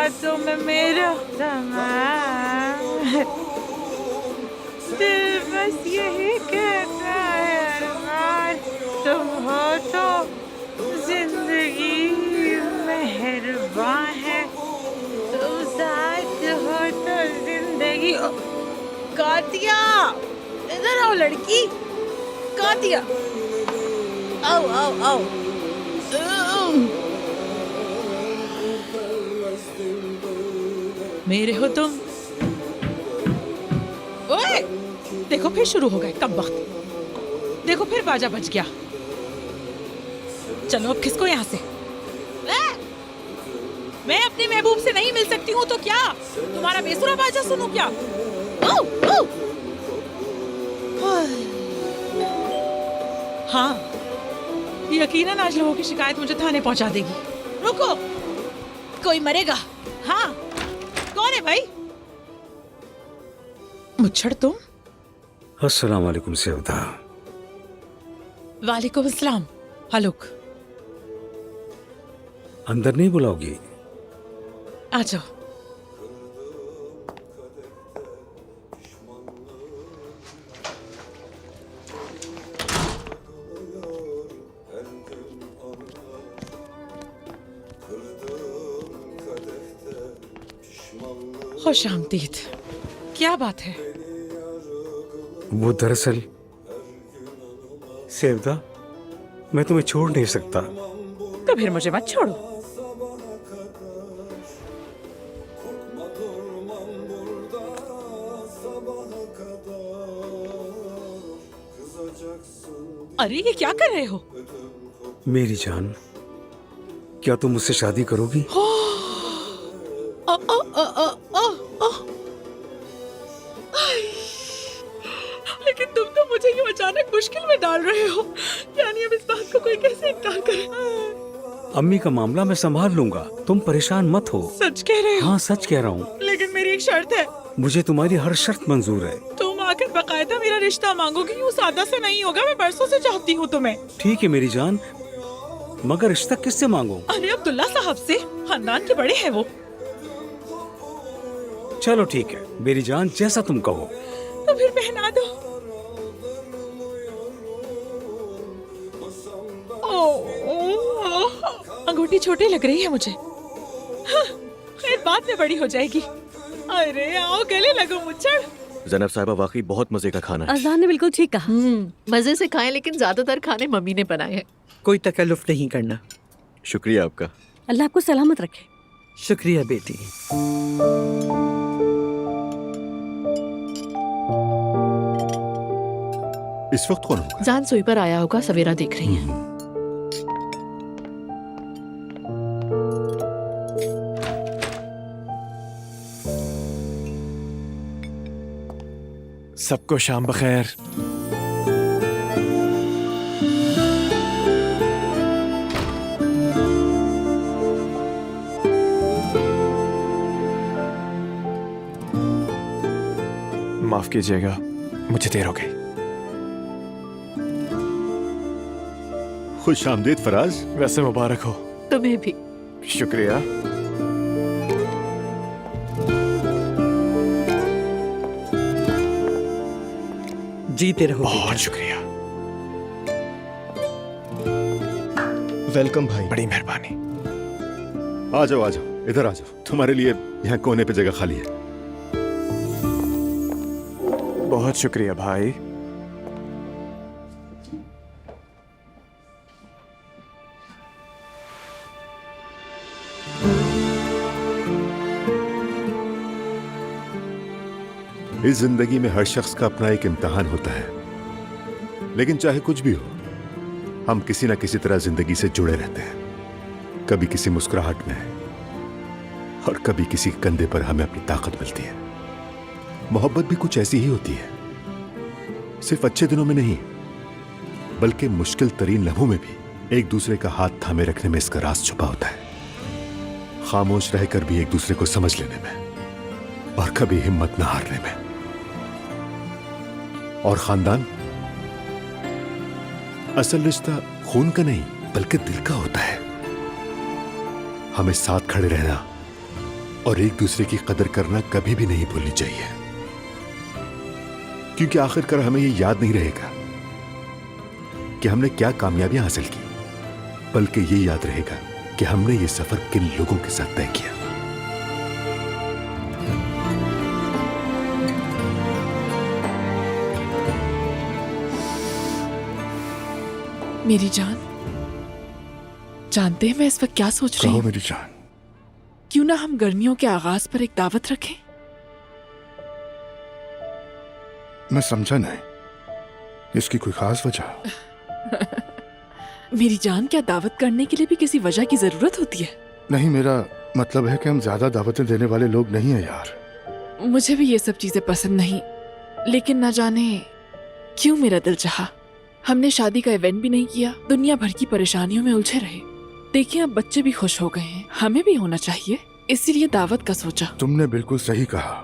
बातों में मेरा दिल बस यही कहता है अरमान, तुम हो तो जिंदगी मेहरबान है, तुम साथ हो तो जिंदगी। कातिया, इधर आओ लड़की, कातिया, आओ आओ आओ। मेरे हो तुम। ओए, देखो फिर शुरू हो गए कब वक्त। देखो फिर बाजा बज गया। चलो अब किसको यहाँ से। मैं अपनी महबूब से नहीं मिल सकती हूँ तो क्या तुम्हारा बेसुरा बाजा सुनूं क्या? ओ, ओ। हाँ, यकीनन आज लोगों की शिकायत मुझे थाने पहुंचा देगी। रुको, कोई मरेगा। हाँ, कौन है भाई? मुच्छड़ तुम? अस्सलाम वालेकुम सेवदा। वालेकुम अस्सलाम हलुक। अंदर नहीं बुलाओगी? आ जाओ। खुश आमदीद। क्या बात है? वो दरअसल सेवदा, मैं तुम्हें छोड़ नहीं सकता। तो फिर मुझे मत छोड़ो। अरे ये क्या कर रहे हो? मेरी जान, क्या तुम मुझसे शादी करोगी? लेकिन तुम तो मुझे यूं अचानक मुश्किल में डाल रहे हो। यानी अब इस बात को कोई कैसे इनकार करे? अम्मी का मामला मैं संभाल लूंगा, तुम परेशान मत हो। सच कह रहे हो? हाँ सच कह रहा हूँ। लेकिन मेरी एक शर्त है। मुझे तुम्हारी हर शर्त मंजूर है। तुम आकर बाकायदा मेरा रिश्ता मांगोगी, यूं सादा से नहीं होगा। मैं बरसों से चाहती हूँ तुम्हें। ठीक है मेरी जान, मगर रिश्ता किससे मांगो? अरे अब्दुल्ला साहब से, खानदान के बड़े हैं वो। चलो ठीक है मेरी जान, जैसा तुम कहो। तो फिर पहना दो। अंगूठी छोटी लग रही है मुझे। हाँ, खैर बाद में बड़ी हो जाएगी। अरे आओ गले लगो मुच्छड़। ज़ैनब साहिबा, वाकई बहुत मजे का खाना है। अज़ान ने बिल्कुल ठीक कहा। मजे से खाएं, लेकिन ज्यादातर खाने मम्मी ने बनाए हैं। कोई तकल्लुफ नहीं करना। शुक्रिया आपका। अल्लाह आपको सलामत रखे। शुक्रिया बेटी। इस वक्त कौन होगा? जान सोई पर आया होगा, सवेरा देख रही है। सबको शाम बखैर। माफ कीजिएगा, मुझे देर हो गई। खुश आमदीद फराज। वैसे मुबारक हो। तुम्हें भी। शुक्रिया। जीते रहो। बहुत शुक्रिया। वेलकम भाई। बड़ी मेहरबानी। आ जाओ इधर आ जाओ, तुम्हारे लिए यहाँ कोने पे जगह खाली है। बहुत शुक्रिया भाई। इस जिंदगी में हर शख्स का अपना एक इम्तिहान होता है, लेकिन चाहे कुछ भी हो, हम किसी ना किसी तरह जिंदगी से जुड़े रहते हैं। कभी किसी मुस्कुराहट में और कभी किसी कंधे पर हमें अपनी ताकत मिलती है। मोहब्बत भी कुछ ऐसी ही होती है, सिर्फ अच्छे दिनों में नहीं, बल्कि मुश्किल तरीन लम्हों में भी एक दूसरे का हाथ थामे रखने में इसका राज छुपा होता है। खामोश रहकर भी एक दूसरे को समझ लेने में और कभी हिम्मत न हारने में। और खानदान, असल रिश्ता खून का नहीं बल्कि दिल का होता है। हमें साथ खड़े रहना, और एक दूसरे की कदर करना कभी भी नहीं भूलनी चाहिए, क्योंकि आखिरकार हमें ये याद नहीं रहेगा कि हमने क्या कामयाबियां हासिल की, बल्कि ये याद रहेगा कि हमने ये सफर किन लोगों के साथ तय किया। मेरी जान, जानते हैं मैं इस वक्त क्या सोच रही कहो हूँ? मेरी जान। क्यों ना हम गर्मियों के आगाज पर एक दावत रखें? मैं समझा नहीं, इसकी कोई खास वजह? मेरी जान, क्या दावत करने के लिए भी किसी वजह की जरूरत होती है? नहीं, मेरा मतलब है कि हम ज्यादा दावतें देने वाले लोग नहीं हैं यार। मुझे भी ये सब चीजें पसंद नहीं, लेकिन ना जाने क्यों मेरा दिल चाहा। हमने शादी का इवेंट भी नहीं किया, दुनिया भर की परेशानियों में उलझे रहे। देखिए, अब बच्चे भी खुश हो गए हैं, हमें भी होना चाहिए, इसीलिए दावत का सोचा। तुमने बिल्कुल सही कहा।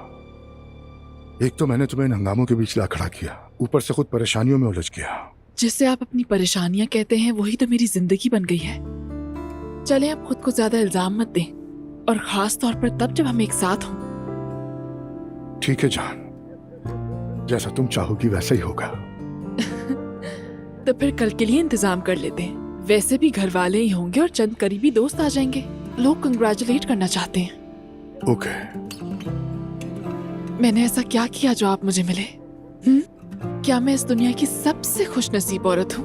एक तो मैंने तुम्हें इन हंगामों के बीच ला खड़ा किया, ऊपर से खुद परेशानियों में उलझ गया। जिसे आप अपनी परेशानियां कहते हैं वही तो मेरी जिंदगी बन गई है। चले, आप खुद को ज्यादा इल्जाम मत दें, और खास तौर पर तब जब हम एक साथ हों। ठीक है जान, जैसा तुम चाहोगी वैसा ही होगा। तो फिर कल के लिए इंतजाम कर लेते हैं। वैसे भी घर वाले ही होंगे और चंद करीबी दोस्त आ जाएंगे। लोग कंग्रेचुलेट करना चाहते हैं। ओके। मैंने ऐसा क्या किया जो आप मुझे मिले? क्या मैं इस दुनिया की सबसे खुशनसीब औरत हूँ?